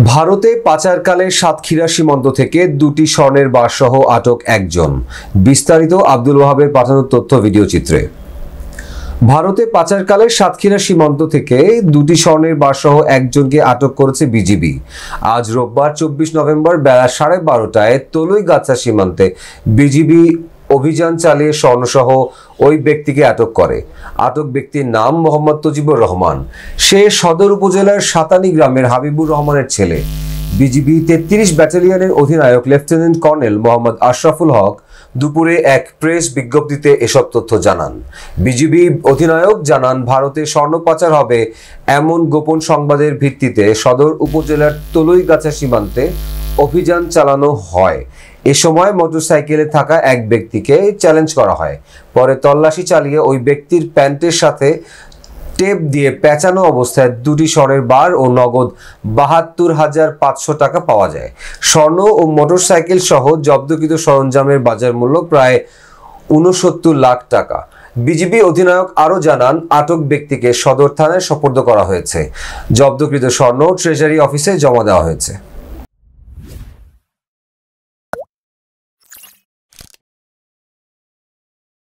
ভারতে পাচারকালে সাতক্ষীরা সীমান্ত থেকে দুটি স্বর্ণের বারসহ আটক একজন। বিস্তারিত আব্দুল ওয়াহাবের পাঠানো তথ্য ভিডিও চিত্রে। ভারতে পাচারকালে সাতক্ষীরা সীমান্ত থেকে দুটি স্বর্ণের বারসহ একজনকে আটক করেছে বিজিবি। আজ রোববার 24 নভেম্বর বেলা 12:30টায় তলুইগাছা সীমান্তে বিজিবি অভিযান চালিয়ে স্বর্ণসহ ওই ব্যক্তিকে আটক করে। আটক ব্যক্তির নাম মোহাম্মদ তজিবুর রহমান। সে সদর উপজেলার সাতানি গ্রামের হাবিবুর রহমানের ছেলে। বিজিবি 33 ব্যাটালিয়নের অধিনায়ক লেফটেন্যান্ট কর্নেল মোহাম্মদ আশরাফুল হক দুপুরে এক প্রেস বিজ্ঞপ্তিতে এসব তথ্য জানান। বিজিবি অধিনায়ক জানান, ভারতে স্বর্ণ পাচার হবে এমন গোপন সংবাদের ভিত্তিতে সদর উপজেলার তলুইগাছা সীমান্তে অভিযান চালানো হয়। এ সময় মোটরসাইকেলে থাকা এক ব্যক্তিকে চ্যালেঞ্জ করা হয়। পরে তল্লাশি চালিয়ে ওই ব্যক্তির প্যান্টের সাথে টেপ দিয়ে পেঁচানো অবস্থায় দুটি স্বর্ণের বার ও নগদ ৭২,৫০০ টাকা পাওয়া যায়। স্বর্ণ ও মোটরসাইকেল সহ জব্দকৃত সরঞ্জামের বাজার মূল্য প্রায় ৬৯ লাখ টাকা। বিজিবি অধিনায়ক আরও জানান, আটক ব্যক্তিকে সদর থানায় সোপর্দ করা হয়েছে। জব্দকৃত স্বর্ণ ট্রেজারি অফিসে জমা দেওয়া হয়েছে।